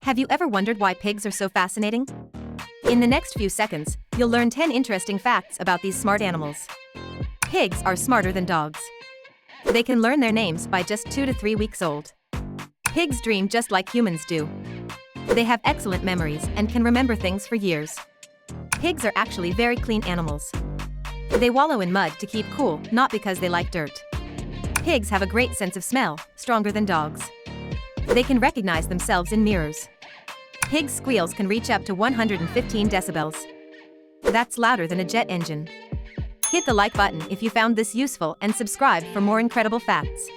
Have you ever wondered why pigs are so fascinating? In the next few seconds, you'll learn 10 interesting facts about these smart animals. Pigs are smarter than dogs. They can learn their names by just 2 to 3 weeks old. Pigs dream just like humans do. They have excellent memories and can remember things for years. Pigs are actually very clean animals. They wallow in mud to keep cool, not because they like dirt. Pigs have a great sense of smell, stronger than dogs. They can recognize themselves in mirrors. Pigs' squeals can reach up to 115 decibels. That's louder than a jet engine. Hit the like button if you found this useful and subscribe for more incredible facts.